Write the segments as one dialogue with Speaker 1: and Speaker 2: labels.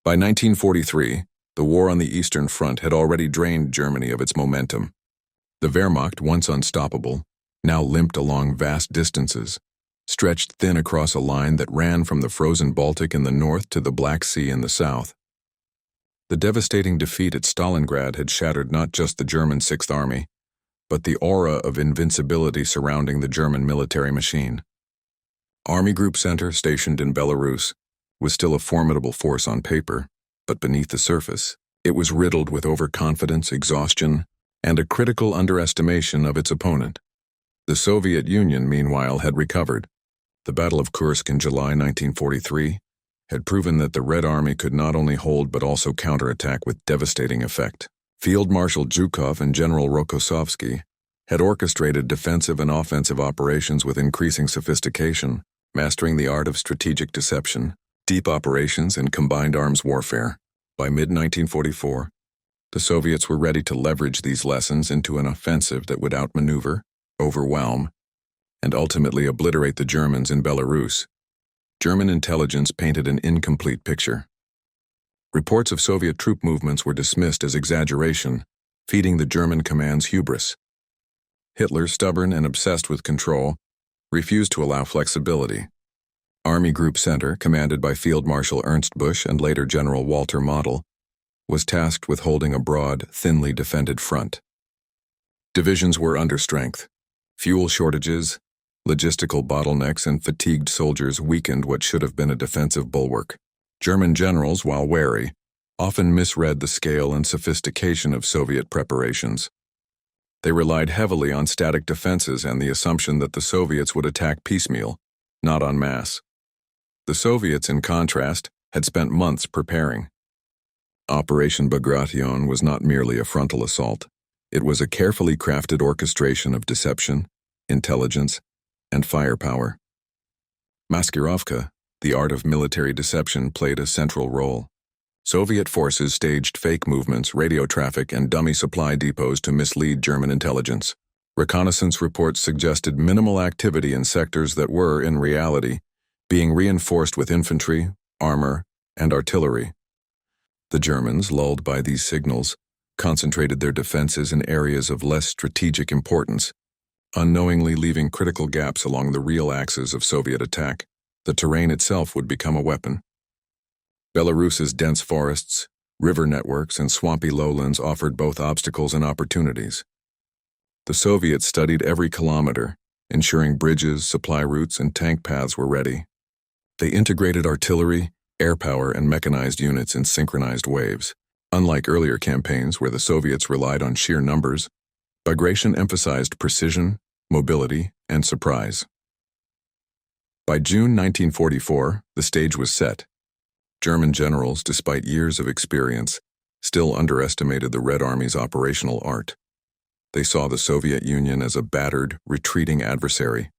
Speaker 1: By 1943, the war on the Eastern Front had already drained Germany of its momentum. The Wehrmacht, once unstoppable, now limped along vast distances, stretched thin across a line that ran from the frozen Baltic in the north to the Black Sea in the south. The devastating defeat at Stalingrad had shattered not just the German Sixth Army, but the aura of invincibility surrounding the German military machine. Army Group Center, stationed in Belarus, was still a formidable force on paper, but beneath the surface, it was riddled with overconfidence, exhaustion, and a critical underestimation of its opponent. The Soviet Union, meanwhile, had recovered. The Battle of Kursk in July 1943 had proven that the Red Army could not only hold but also counterattack with devastating effect. Field Marshal Zhukov and General Rokossovsky had orchestrated defensive and offensive operations with increasing sophistication, mastering the art of strategic deception, deep operations, and combined arms warfare. By mid-1944, the Soviets were ready to leverage these lessons into an offensive that would outmaneuver, overwhelm, and ultimately obliterate the Germans in Belarus. German intelligence painted an incomplete picture. Reports of Soviet troop movements were dismissed as exaggeration, feeding the German command's hubris. Hitler, stubborn and obsessed with control, refused to allow flexibility. Army Group Center, commanded by Field Marshal Ernst Busch and later General Walter Model, was tasked with holding a broad, thinly defended front. Divisions were under strength. Fuel shortages, logistical bottlenecks, and fatigued soldiers weakened what should have been a defensive bulwark. German generals, while wary, often misread the scale and sophistication of Soviet preparations. They relied heavily on static defenses and the assumption that the Soviets would attack piecemeal, not en masse. The Soviets, in contrast, had spent months preparing. Operation Bagration was not merely a frontal assault. It was a carefully crafted orchestration of deception, intelligence, and firepower. Maskirovka, the art of military deception, played a central role. Soviet forces staged fake movements, radio traffic, and dummy supply depots to mislead German intelligence. Reconnaissance reports suggested minimal activity in sectors that were, in reality, being reinforced with infantry, armor, and artillery. The Germans, lulled by these signals, concentrated their defenses in areas of less strategic importance, unknowingly leaving critical gaps along the real axis of Soviet attack. The terrain itself would become a weapon. Belarus's dense forests, river networks, and swampy lowlands offered both obstacles and opportunities. The Soviets studied every kilometer, ensuring bridges, supply routes, and tank paths were ready. They integrated artillery, air power, and mechanized units in synchronized waves. Unlike earlier campaigns where the Soviets relied on sheer numbers, Bagration emphasized precision, mobility, and surprise. By June 1944, the stage was set. German generals, despite years of experience, still underestimated the Red Army's operational art. They saw the Soviet Union as a battered, retreating adversary.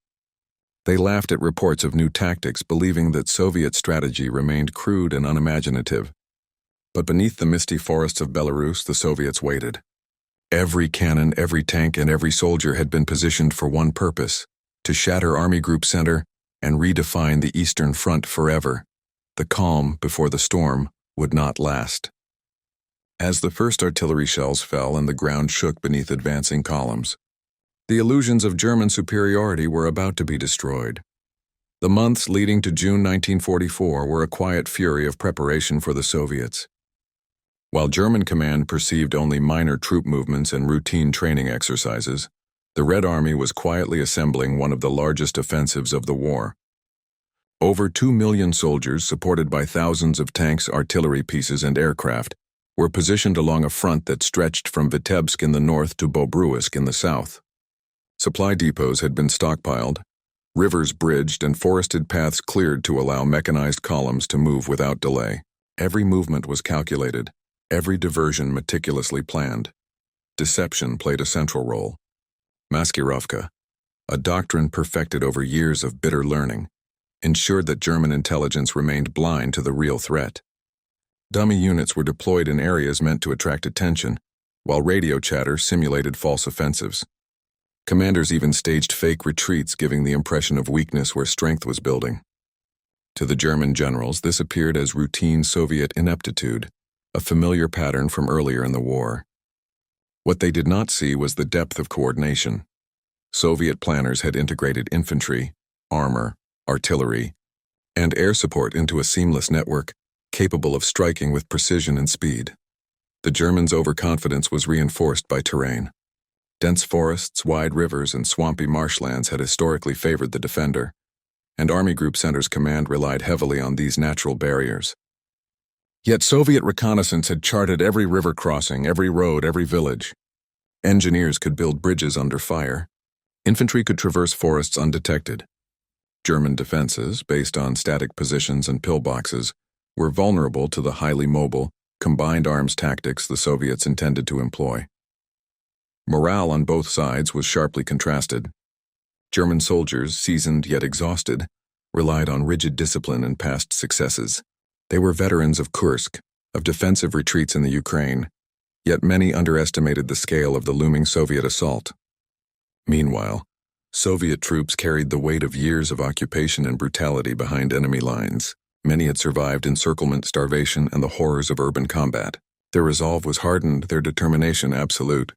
Speaker 1: They laughed at reports of new tactics, believing that Soviet strategy remained crude and unimaginative. But beneath the misty forests of Belarus, the Soviets waited. Every cannon, every tank, and every soldier had been positioned for one purpose: to shatter Army Group Center and redefine the Eastern Front forever. The calm before the storm would not last. As the first artillery shells fell and the ground shook beneath advancing columns, the illusions of German superiority were about to be destroyed. The months leading to June 1944 were a quiet fury of preparation for the Soviets. While German command perceived only minor troop movements and routine training exercises, the Red Army was quietly assembling one of the largest offensives of the war. Over 2 million soldiers, supported by thousands of tanks, artillery pieces, and aircraft, were positioned along a front that stretched from Vitebsk in the north to Bobruisk in the south. Supply depots had been stockpiled, rivers bridged, and forested paths cleared to allow mechanized columns to move without delay. Every movement was calculated, every diversion meticulously planned. Deception played a central role. Maskirovka, a doctrine perfected over years of bitter learning, ensured that German intelligence remained blind to the real threat. Dummy units were deployed in areas meant to attract attention, while radio chatter simulated false offensives. Commanders even staged fake retreats, giving the impression of weakness where strength was building. To the German generals, this appeared as routine Soviet ineptitude, a familiar pattern from earlier in the war. What they did not see was the depth of coordination. Soviet planners had integrated infantry, armor, artillery, and air support into a seamless network capable of striking with precision and speed. The Germans' overconfidence was reinforced by terrain. Dense forests, wide rivers, and swampy marshlands had historically favored the defender, and Army Group Center's command relied heavily on these natural barriers. Yet Soviet reconnaissance had charted every river crossing, every road, every village. Engineers could build bridges under fire. Infantry could traverse forests undetected. German defenses, based on static positions and pillboxes, were vulnerable to the highly mobile, combined arms tactics the Soviets intended to employ. Morale on both sides was sharply contrasted. German soldiers, seasoned yet exhausted, relied on rigid discipline and past successes. They were veterans of Kursk, of defensive retreats in the Ukraine, yet many underestimated the scale of the looming Soviet assault. Meanwhile, Soviet troops carried the weight of years of occupation and brutality behind enemy lines. Many had survived encirclement, starvation, and the horrors of urban combat. Their resolve was hardened, their determination absolute.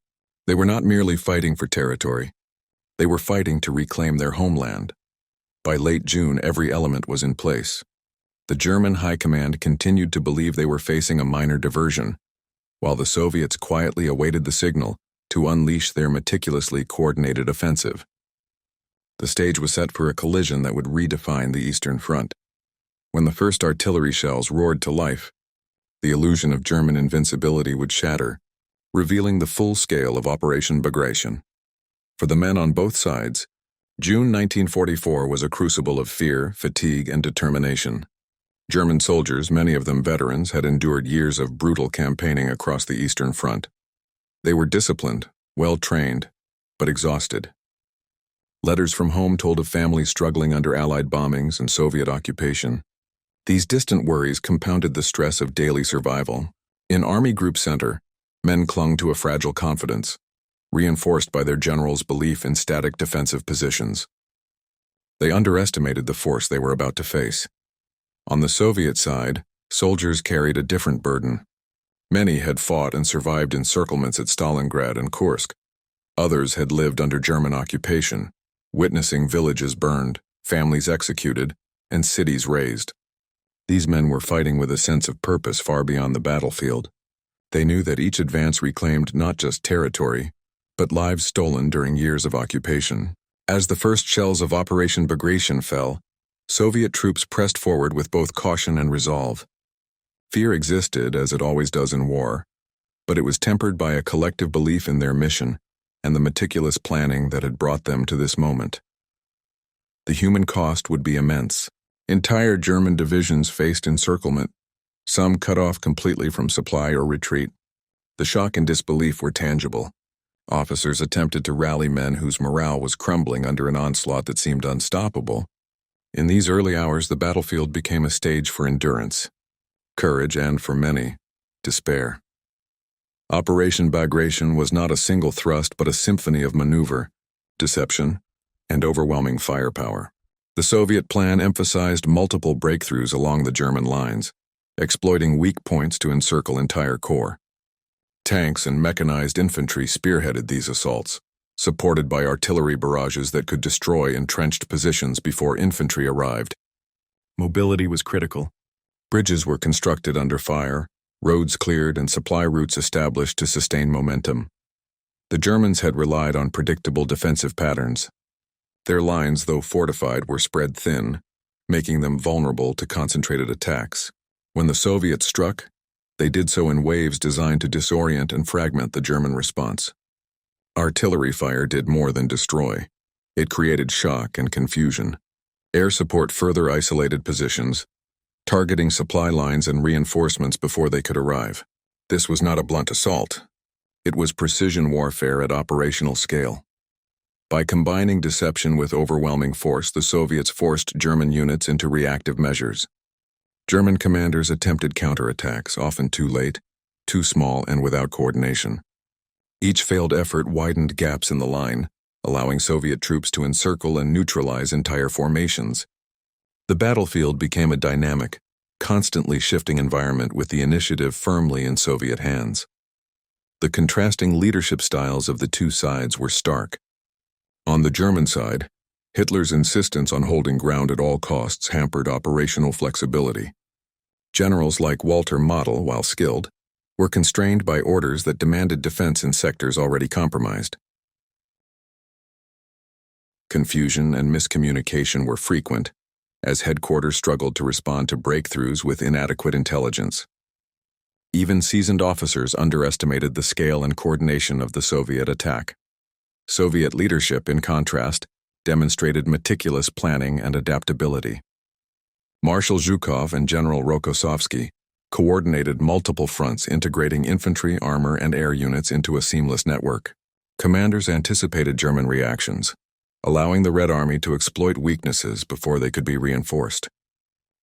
Speaker 1: They were not merely fighting for territory. They were fighting to reclaim their homeland. By late June, every element was in place. The German High Command continued to believe they were facing a minor diversion, while the Soviets quietly awaited the signal to unleash their meticulously coordinated offensive. The stage was set for a collision that would redefine the Eastern Front. When the first artillery shells roared to life, the illusion of German invincibility would shatter, revealing the full scale of Operation Bagration. For the men on both sides, June 1944 was a crucible of fear, fatigue, and determination. German soldiers, many of them veterans, had endured years of brutal campaigning across the Eastern Front. They were disciplined, well-trained, but exhausted. Letters from home told of families struggling under Allied bombings and Soviet occupation. These distant worries compounded the stress of daily survival. In Army Group Center, men clung to a fragile confidence, reinforced by their generals' belief in static defensive positions. They underestimated the force they were about to face. On the Soviet side, soldiers carried a different burden. Many had fought and survived encirclements at Stalingrad and Kursk. Others had lived under German occupation, witnessing villages burned, families executed, and cities razed. These men were fighting with a sense of purpose far beyond the battlefield. They knew that each advance reclaimed not just territory, but lives stolen during years of occupation. As the first shells of Operation Bagration fell, Soviet troops pressed forward with both caution and resolve. Fear existed, as it always does in war, but it was tempered by a collective belief in their mission and the meticulous planning that had brought them to this moment. The human cost would be immense. Entire German divisions faced encirclement, some cut off completely from supply or retreat. The shock and disbelief were tangible. Officers attempted to rally men whose morale was crumbling under an onslaught that seemed unstoppable. In these early hours, the battlefield became a stage for endurance, courage, and, for many, despair. Operation Bagration was not a single thrust but a symphony of maneuver, deception, and overwhelming firepower. The Soviet plan emphasized multiple breakthroughs along the German lines, exploiting weak points to encircle entire corps. Tanks and mechanized infantry spearheaded these assaults, supported by artillery barrages that could destroy entrenched positions before infantry arrived. Mobility was critical. Bridges were constructed under fire, roads cleared, and supply routes established to sustain momentum. The Germans had relied on predictable defensive patterns. Their lines, though fortified, were spread thin, making them vulnerable to concentrated attacks. When the Soviets struck, they did so in waves designed to disorient and fragment the German response. Artillery fire did more than destroy. It created shock and confusion. Air support further isolated positions, targeting supply lines and reinforcements before they could arrive. This was not a blunt assault. It was precision warfare at operational scale. By combining deception with overwhelming force, the Soviets forced German units into reactive measures. German commanders attempted counterattacks, often too late, too small, and without coordination. Each failed effort widened gaps in the line, allowing Soviet troops to encircle and neutralize entire formations. The battlefield became a dynamic, constantly shifting environment with the initiative firmly in Soviet hands. The contrasting leadership styles of the two sides were stark. On the German side, Hitler's insistence on holding ground at all costs hampered operational flexibility. Generals like Walter Model, while skilled, were constrained by orders that demanded defense in sectors already compromised. Confusion and miscommunication were frequent, as headquarters struggled to respond to breakthroughs with inadequate intelligence. Even seasoned officers underestimated the scale and coordination of the Soviet attack. Soviet leadership, in contrast, demonstrated meticulous planning and adaptability. Marshal Zhukov and General Rokossovsky coordinated multiple fronts, integrating infantry, armor, and air units into a seamless network. Commanders anticipated German reactions, allowing the Red Army to exploit weaknesses before they could be reinforced.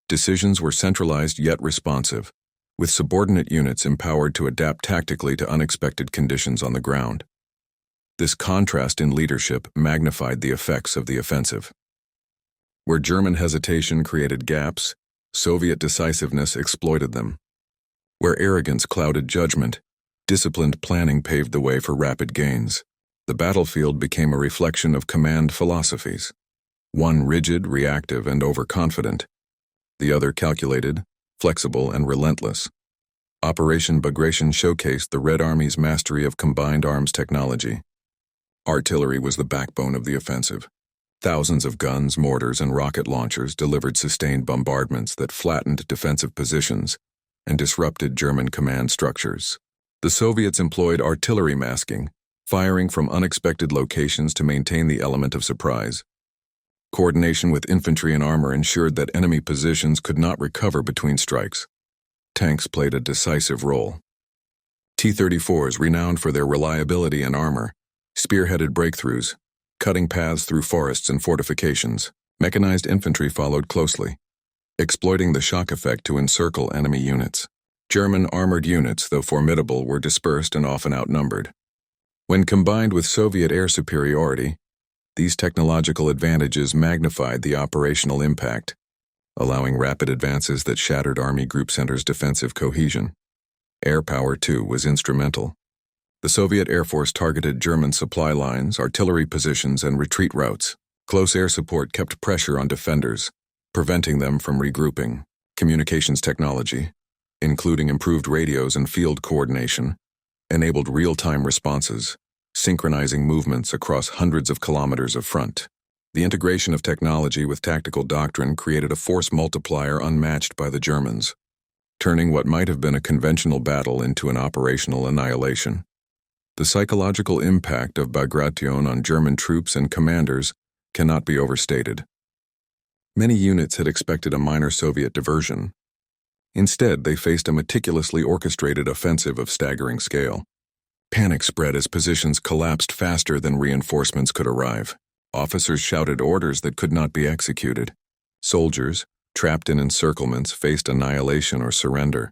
Speaker 1: Decisions were centralized yet responsive, with subordinate units empowered to adapt tactically to unexpected conditions on the ground. This contrast in leadership magnified the effects of the offensive. Where German hesitation created gaps, Soviet decisiveness exploited them. Where arrogance clouded judgment, disciplined planning paved the way for rapid gains. The battlefield became a reflection of command philosophies. One rigid, reactive, and overconfident. The other calculated, flexible, and relentless. Operation Bagration showcased the Red Army's mastery of combined arms technology. Artillery was the backbone of the offensive. Thousands of guns, mortars, and rocket launchers delivered sustained bombardments that flattened defensive positions and disrupted German command structures. The Soviets employed artillery masking, firing from unexpected locations to maintain the element of surprise. Coordination with infantry and armor ensured that enemy positions could not recover between strikes. Tanks played a decisive role. T-34s, renowned for their reliability and armor, spearheaded breakthroughs, cutting paths through forests and fortifications. Mechanized infantry followed closely, exploiting the shock effect to encircle enemy units. German armored units, though formidable, were dispersed and often outnumbered. When combined with Soviet air superiority, these technological advantages magnified the operational impact, allowing rapid advances that shattered Army Group Center's defensive cohesion. Air power, too, was instrumental. The Soviet Air Force targeted German supply lines, artillery positions, and retreat routes. Close air support kept pressure on defenders, preventing them from regrouping. Communications technology, including improved radios and field coordination, enabled real-time responses, synchronizing movements across hundreds of kilometers of front. The integration of technology with tactical doctrine created a force multiplier unmatched by the Germans, turning what might have been a conventional battle into an operational annihilation. The psychological impact of Bagration on German troops and commanders cannot be overstated. Many units had expected a minor Soviet diversion. Instead, they faced a meticulously orchestrated offensive of staggering scale. Panic spread as positions collapsed faster than reinforcements could arrive. Officers shouted orders that could not be executed. Soldiers, trapped in encirclements, faced annihilation or surrender.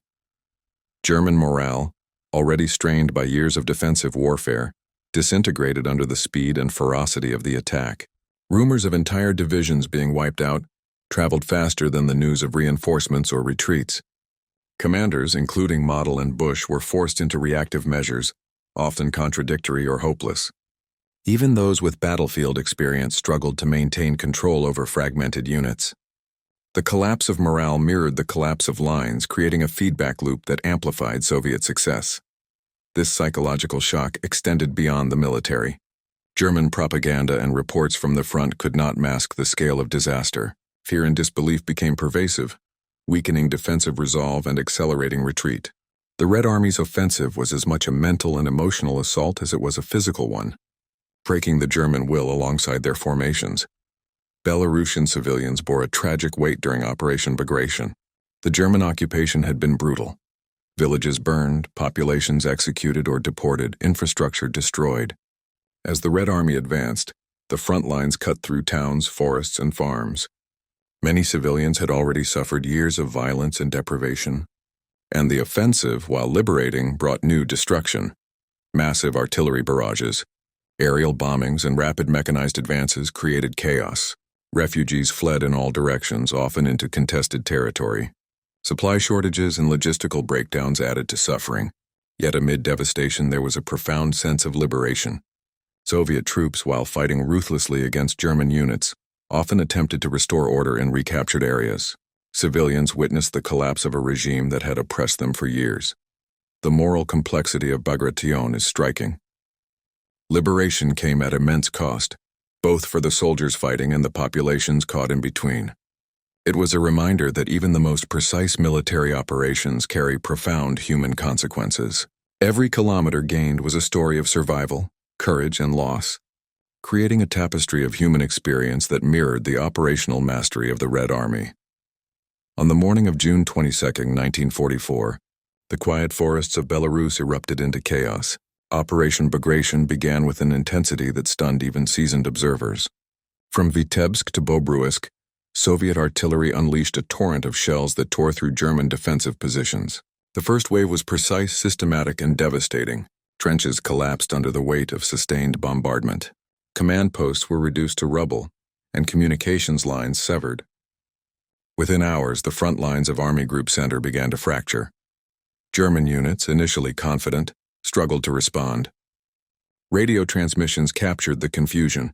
Speaker 1: German morale, already strained by years of defensive warfare, disintegrated under the speed and ferocity of the attack. Rumors of entire divisions being wiped out traveled faster than the news of reinforcements or retreats. Commanders, including Model and Bush, were forced into reactive measures, often contradictory or hopeless. Even those with battlefield experience struggled to maintain control over fragmented units. The collapse of morale mirrored the collapse of lines, creating a feedback loop that amplified Soviet success. This psychological shock extended beyond the military. German propaganda and reports from the front could not mask the scale of disaster. Fear and disbelief became pervasive, weakening defensive resolve and accelerating retreat. The Red Army's offensive was as much a mental and emotional assault as it was a physical one, breaking the German will alongside their formations. Belarusian civilians bore a tragic weight during Operation Bagration. The German occupation had been brutal. Villages burned, populations executed or deported, infrastructure destroyed. As the Red Army advanced, the front lines cut through towns, forests, and farms. Many civilians had already suffered years of violence and deprivation, and the offensive, while liberating, brought new destruction. Massive artillery barrages, aerial bombings, and rapid mechanized advances created chaos. Refugees fled in all directions, often into contested territory. Supply shortages and logistical breakdowns added to suffering. Yet amid devastation, there was a profound sense of liberation. Soviet troops, while fighting ruthlessly against German units, often attempted to restore order in recaptured areas. Civilians witnessed the collapse of a regime that had oppressed them for years. The moral complexity of Bagration is striking. Liberation came at immense cost, both for the soldiers fighting and the populations caught in between. It was a reminder that even the most precise military operations carry profound human consequences. Every kilometer gained was a story of survival, courage, and loss, creating a tapestry of human experience that mirrored the operational mastery of the Red Army. On the morning of June 22, 1944, the quiet forests of Belarus erupted into chaos. Operation Bagration began with an intensity that stunned even seasoned observers. From Vitebsk to Bobruisk, Soviet artillery unleashed a torrent of shells that tore through German defensive positions. The first wave was precise, systematic, and devastating. Trenches collapsed under the weight of sustained bombardment. Command posts were reduced to rubble, and communications lines severed. Within hours, the front lines of Army Group Center began to fracture. German units, initially confident, struggled to respond. Radio transmissions captured the confusion.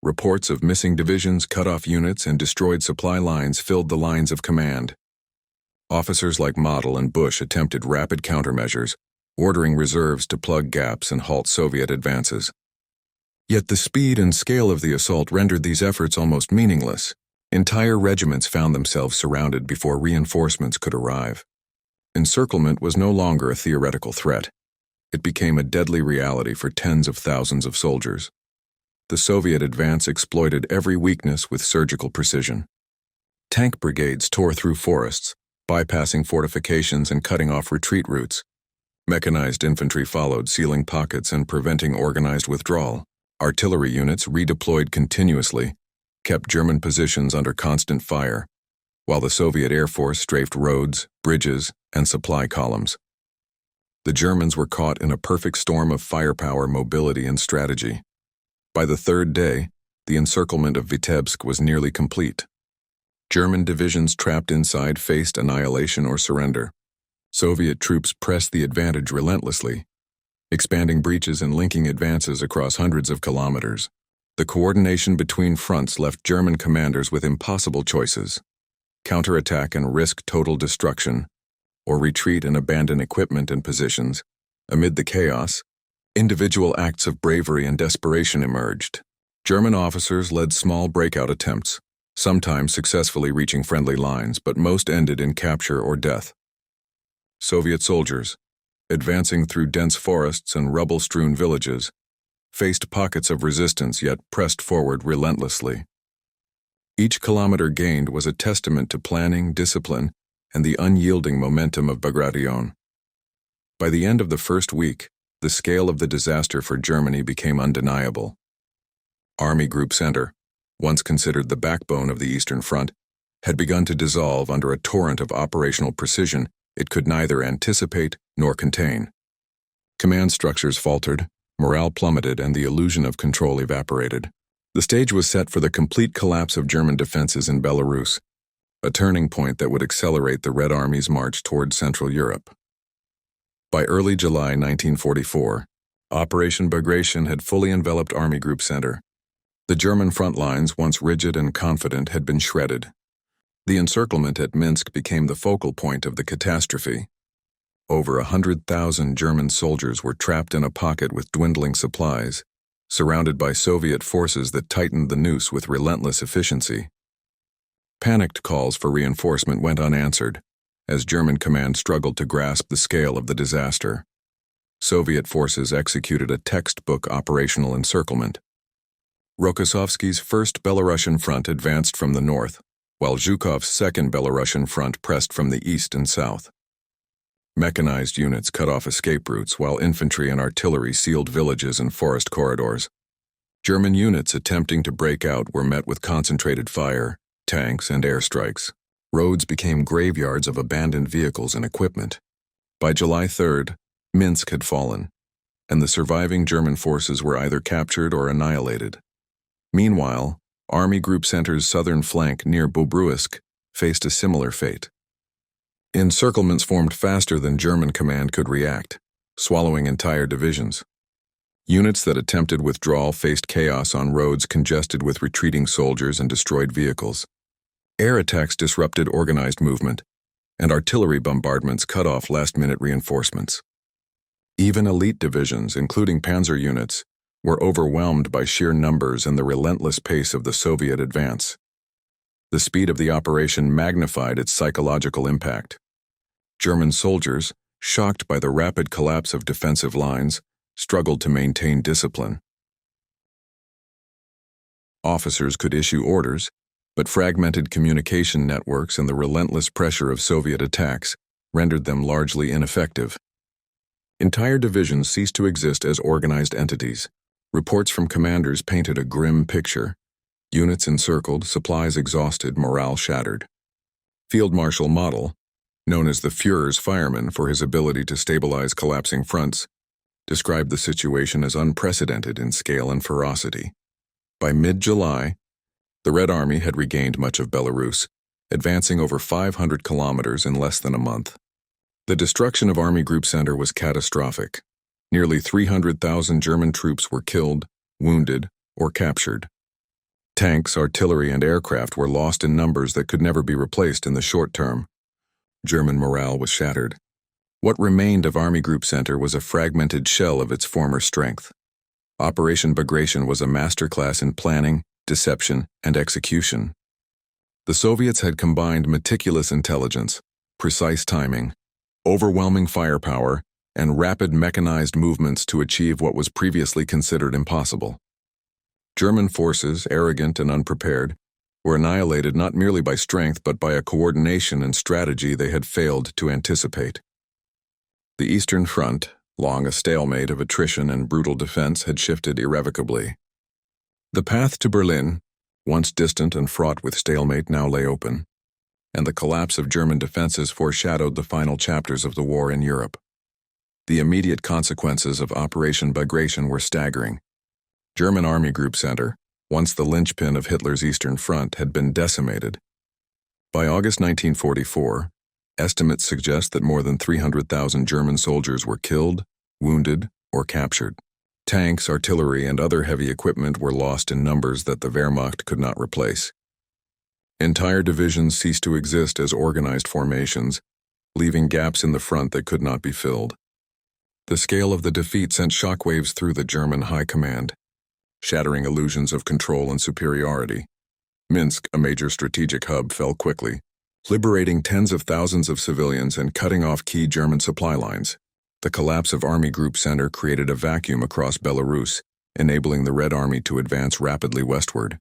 Speaker 1: Reports of missing divisions, cut off units, and destroyed supply lines filled the lines of command. Officers like Model and Bush attempted rapid countermeasures, ordering reserves to plug gaps and halt Soviet advances. Yet the speed and scale of the assault rendered these efforts almost meaningless. Entire regiments found themselves surrounded before reinforcements could arrive. Encirclement was no longer a theoretical threat. It became a deadly reality for tens of thousands of soldiers. The Soviet advance exploited every weakness with surgical precision. Tank brigades tore through forests, bypassing fortifications and cutting off retreat routes. Mechanized infantry followed, sealing pockets and preventing organized withdrawal. Artillery units, redeployed continuously, kept German positions under constant fire, while the Soviet Air Force strafed roads, bridges, and supply columns. The Germans were caught in a perfect storm of firepower, mobility, and strategy. By the third day, the encirclement of Vitebsk was nearly complete. German divisions trapped inside faced annihilation or surrender. Soviet troops pressed the advantage relentlessly, expanding breaches and linking advances across hundreds of kilometers. The coordination between fronts left German commanders with impossible choices: counterattack and risk total destruction, or retreat and abandon equipment and positions. Amid the chaos, individual acts of bravery and desperation emerged. German officers led small breakout attempts, sometimes successfully reaching friendly lines, but most ended in capture or death. Soviet soldiers, advancing through dense forests and rubble-strewn villages, faced pockets of resistance yet pressed forward relentlessly. Each kilometer gained was a testament to planning, discipline, and the unyielding momentum of Bagration. By the end of the first week, the scale of the disaster for Germany became undeniable. Army Group Center, once considered the backbone of the Eastern Front, had begun to dissolve under a torrent of operational precision it could neither anticipate nor contain. Command structures faltered, morale plummeted, and the illusion of control evaporated. The stage was set for the complete collapse of German defenses in Belarus, a turning point that would accelerate the Red Army's march toward Central Europe. By early July 1944, Operation Bagration had fully enveloped Army Group Center. The German front lines, once rigid and confident, had been shredded. The encirclement at Minsk became the focal point of the catastrophe. Over 100,000 German soldiers were trapped in a pocket with dwindling supplies, surrounded by Soviet forces that tightened the noose with relentless efficiency. Panicked calls for reinforcement went unanswered, as German command struggled to grasp the scale of the disaster. Soviet forces executed a textbook operational encirclement. Rokossovsky's 1st Belarusian Front advanced from the north, while Zhukov's 2nd Belarusian Front pressed from the east and south. Mechanized units cut off escape routes, while infantry and artillery sealed villages and forest corridors. German units attempting to break out were met with concentrated fire, tanks, and airstrikes. Roads became graveyards of abandoned vehicles and equipment. By July 3rd, Minsk had fallen, and the surviving German forces were either captured or annihilated. Meanwhile, Army Group Center's southern flank near Bobruisk faced a similar fate. Encirclements formed faster than German command could react, swallowing entire divisions. Units that attempted withdrawal faced chaos on roads congested with retreating soldiers and destroyed vehicles. Air attacks disrupted organized movement, and artillery bombardments cut off last-minute reinforcements. Even elite divisions, including panzer units, were overwhelmed by sheer numbers and the relentless pace of the Soviet advance. The speed of the operation magnified its psychological impact. German soldiers, shocked by the rapid collapse of defensive lines, struggled to maintain discipline. Officers could issue orders, but fragmented communication networks and the relentless pressure of Soviet attacks rendered them largely ineffective. Entire divisions ceased to exist as organized entities. Reports from commanders painted a grim picture. Units encircled, supplies exhausted, morale shattered. Field Marshal Model, known as the Führer's fireman for his ability to stabilize collapsing fronts, described the situation as unprecedented in scale and ferocity. By mid-July, the Red Army had regained much of Belarus, advancing over 500 kilometers in less than a month. The destruction of Army Group Center was catastrophic. Nearly 300,000 German troops were killed, wounded, or captured. Tanks, artillery, and aircraft were lost in numbers that could never be replaced in the short term. German morale was shattered. What remained of Army Group Center was a fragmented shell of its former strength. Operation Bagration was a masterclass in planning, deception, and execution. The Soviets had combined meticulous intelligence, precise timing, overwhelming firepower, and rapid mechanized movements to achieve what was previously considered impossible. German forces, arrogant and unprepared, were annihilated not merely by strength but by a coordination and strategy they had failed to anticipate. The Eastern Front, long a stalemate of attrition and brutal defense, had shifted irrevocably. The path to Berlin, once distant and fraught with stalemate, now lay open, and the collapse of German defenses foreshadowed the final chapters of the war in Europe. The immediate consequences of Operation Bagration were staggering. German Army Group Center, once the linchpin of Hitler's Eastern Front, had been decimated. By August 1944, estimates suggest that more than 300,000 German soldiers were killed, wounded, or captured. Tanks, artillery, and other heavy equipment were lost in numbers that the Wehrmacht could not replace. Entire divisions ceased to exist as organized formations, leaving gaps in the front that could not be filled. The scale of the defeat sent shockwaves through the German high command, shattering illusions of control and superiority. Minsk, a major strategic hub, fell quickly, liberating tens of thousands of civilians and cutting off key German supply lines. The collapse of Army Group Center created a vacuum across Belarus, enabling the Red Army to advance rapidly westward.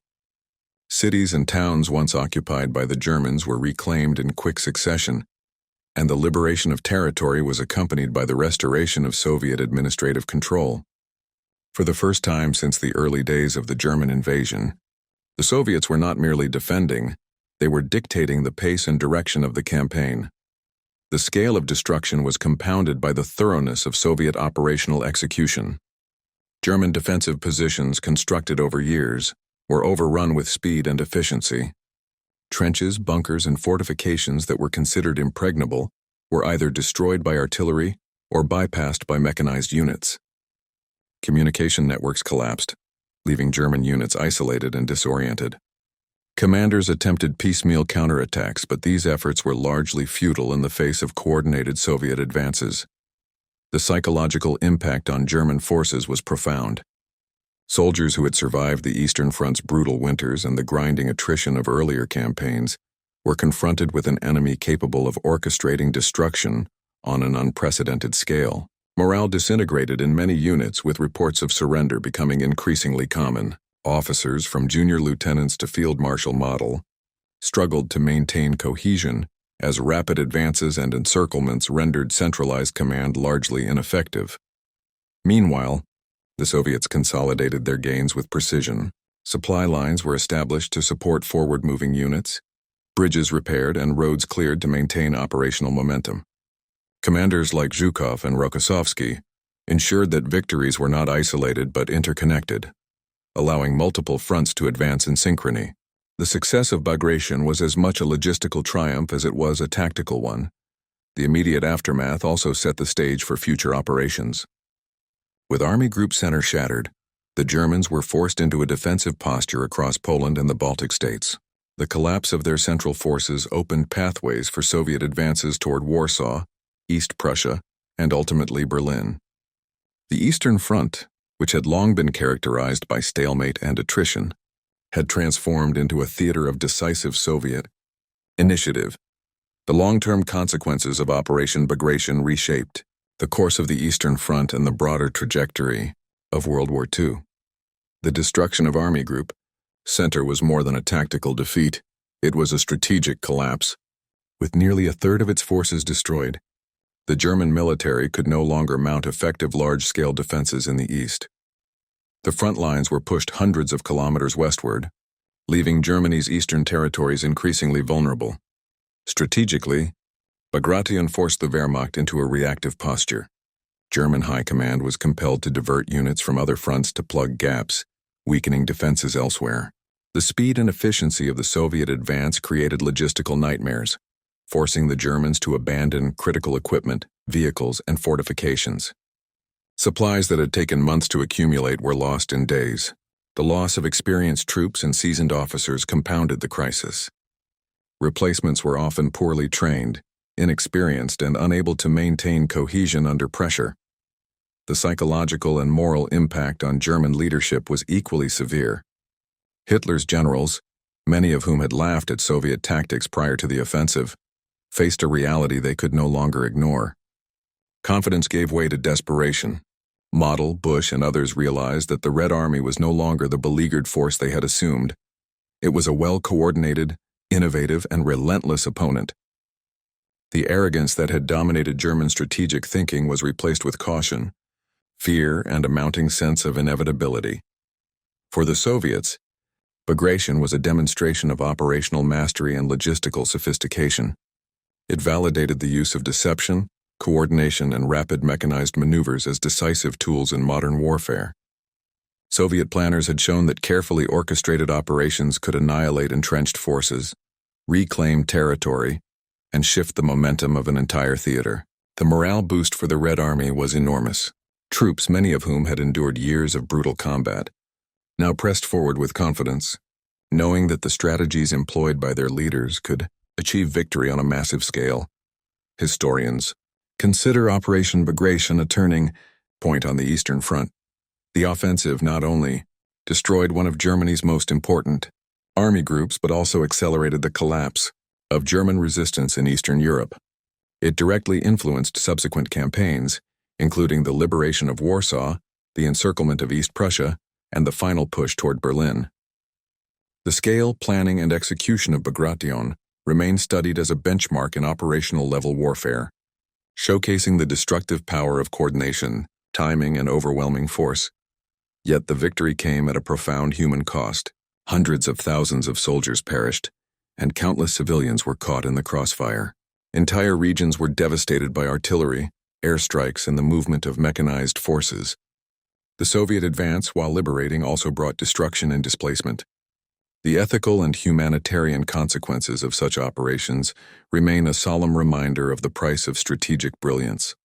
Speaker 1: Cities and towns once occupied by the Germans were reclaimed in quick succession, and the liberation of territory was accompanied by the restoration of Soviet administrative control. For the first time since the early days of the German invasion, the Soviets were not merely defending, they were dictating the pace and direction of the campaign. The scale of destruction was compounded by the thoroughness of Soviet operational execution. German defensive positions constructed over years were overrun with speed and efficiency. Trenches, bunkers, and fortifications that were considered impregnable were either destroyed by artillery or bypassed by mechanized units. Communication networks collapsed, leaving German units isolated and disoriented. Commanders attempted piecemeal counterattacks, but these efforts were largely futile in the face of coordinated Soviet advances. The psychological impact on German forces was profound. Soldiers who had survived the Eastern Front's brutal winters and the grinding attrition of earlier campaigns were confronted with an enemy capable of orchestrating destruction on an unprecedented scale. Morale disintegrated in many units, with reports of surrender becoming increasingly common. Officers, from junior lieutenants to field marshal model, struggled to maintain cohesion as rapid advances and encirclements rendered centralized command largely ineffective. Meanwhile, the Soviets consolidated their gains with precision. Supply lines were established to support forward-moving units, bridges repaired, and roads cleared to maintain operational momentum. Commanders like Zhukov and Rokossovsky ensured that victories were not isolated but interconnected. allowing multiple fronts to advance in synchrony. The success of Bagration was as much a logistical triumph as it was a tactical one. The immediate aftermath also set the stage for future operations. With Army Group Center shattered, the Germans were forced into a defensive posture across Poland and the Baltic states. The collapse of their central forces opened pathways for Soviet advances toward Warsaw, East Prussia, and ultimately Berlin. The Eastern Front, which had long been characterized by stalemate and attrition, had transformed into a theater of decisive Soviet initiative. The long-term consequences of Operation Bagration reshaped the course of the Eastern Front and the broader trajectory of World War II. The destruction of Army Group Center was more than a tactical defeat. It was a strategic collapse. With nearly a third of its forces destroyed, the German military could no longer mount effective large-scale defenses in the east. The front lines were pushed hundreds of kilometers westward, leaving Germany's eastern territories increasingly vulnerable. Strategically, Bagration forced the Wehrmacht into a reactive posture. German high command was compelled to divert units from other fronts to plug gaps, weakening defenses elsewhere. The speed and efficiency of the Soviet advance created logistical nightmares, forcing the Germans to abandon critical equipment, vehicles, and fortifications. Supplies that had taken months to accumulate were lost in days. The loss of experienced troops and seasoned officers compounded the crisis. Replacements were often poorly trained, inexperienced, and unable to maintain cohesion under pressure. The psychological and moral impact on German leadership was equally severe. Hitler's generals, many of whom had laughed at Soviet tactics prior to the offensive, faced a reality they could no longer ignore. Confidence gave way to desperation. Model, Bush, and others realized that the Red Army was no longer the beleaguered force they had assumed. It was a well-coordinated, innovative, and relentless opponent. The arrogance that had dominated German strategic thinking was replaced with caution, fear, and a mounting sense of inevitability. For the Soviets, Bagration was a demonstration of operational mastery and logistical sophistication. It validated the use of deception, coordination, and rapid mechanized maneuvers as decisive tools in modern warfare. Soviet planners had shown that carefully orchestrated operations could annihilate entrenched forces, reclaim territory, and shift the momentum of an entire theater. The morale boost for the Red Army was enormous. Troops, many of whom had endured years of brutal combat, now pressed forward with confidence, knowing that the strategies employed by their leaders could achieve victory on a massive scale. Historians consider Operation Bagration a turning point on the Eastern Front. The offensive not only destroyed one of Germany's most important army groups but also accelerated the collapse of German resistance in Eastern Europe. It directly influenced subsequent campaigns, including the liberation of Warsaw, the encirclement of East Prussia, and the final push toward Berlin. The scale, planning, and execution of Bagration remain studied as a benchmark in operational-level warfare, showcasing the destructive power of coordination, timing, and overwhelming force. Yet the victory came at a profound human cost. Hundreds of thousands of soldiers perished, and countless civilians were caught in the crossfire. Entire regions were devastated by artillery, airstrikes, and the movement of mechanized forces. The Soviet advance, while liberating, also brought destruction and displacement. The ethical and humanitarian consequences of such operations remain a solemn reminder of the price of strategic brilliance.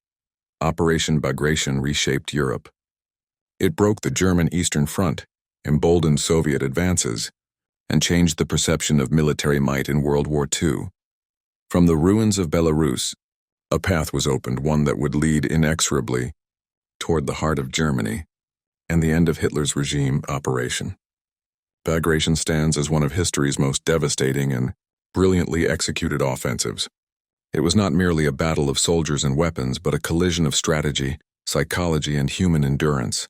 Speaker 1: Operation Bagration reshaped Europe. It broke the German Eastern Front, emboldened Soviet advances, and changed the perception of military might in World War II. From the ruins of Belarus, a path was opened, one that would lead inexorably toward the heart of Germany and the end of Hitler's regime. Operation Bagration stands as one of history's most devastating and brilliantly executed offensives. It was not merely a battle of soldiers and weapons, but a collision of strategy, psychology, and human endurance.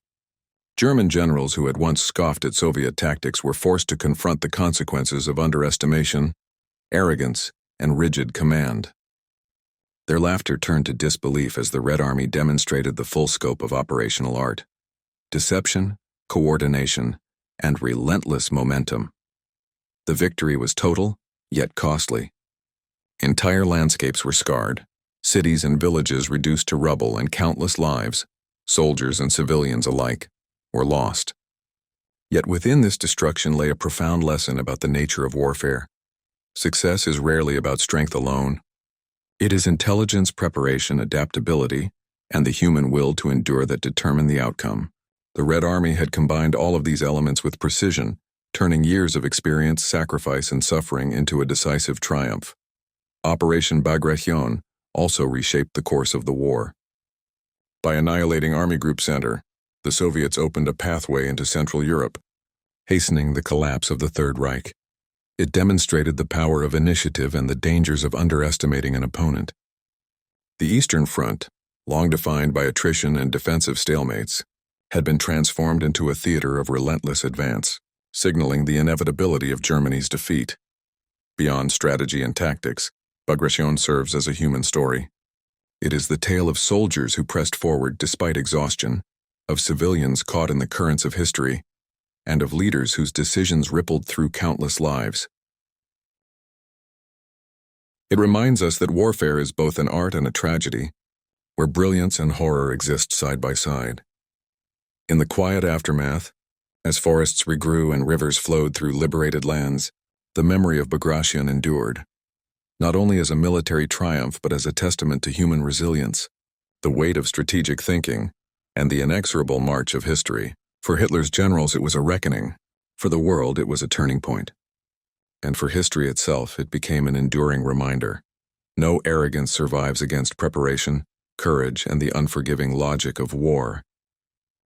Speaker 1: German generals who had once scoffed at Soviet tactics were forced to confront the consequences of underestimation, arrogance, and rigid command. Their laughter turned to disbelief as the Red Army demonstrated the full scope of operational art: deception, coordination, and relentless momentum. The victory was total, yet costly. Entire landscapes were scarred, cities and villages reduced to rubble, and countless lives, soldiers and civilians alike, were lost. Yet within this destruction lay a profound lesson about the nature of warfare. Success is rarely about strength alone. It is intelligence, preparation, adaptability, and the human will to endure that determine the outcome. The Red Army had combined all of these elements with precision, turning years of experience, sacrifice, and suffering into a decisive triumph. Operation Bagration also reshaped the course of the war. By annihilating Army Group Center, the Soviets opened a pathway into Central Europe, hastening the collapse of the Third Reich. It demonstrated the power of initiative and the dangers of underestimating an opponent. The Eastern Front, long defined by attrition and defensive stalemates, had been transformed into a theater of relentless advance, signaling the inevitability of Germany's defeat. Beyond strategy and tactics, Bagration serves as a human story. It is the tale of soldiers who pressed forward despite exhaustion, of civilians caught in the currents of history, and of leaders whose decisions rippled through countless lives. It reminds us that warfare is both an art and a tragedy, where brilliance and horror exist side by side. In the quiet aftermath, as forests regrew and rivers flowed through liberated lands, the memory of Bagration endured, not only as a military triumph but as a testament to human resilience, the weight of strategic thinking, and the inexorable march of history. For Hitler's generals it was a reckoning, for the world it was a turning point. And for history itself it became an enduring reminder. No arrogance survives against preparation, courage, and the unforgiving logic of war.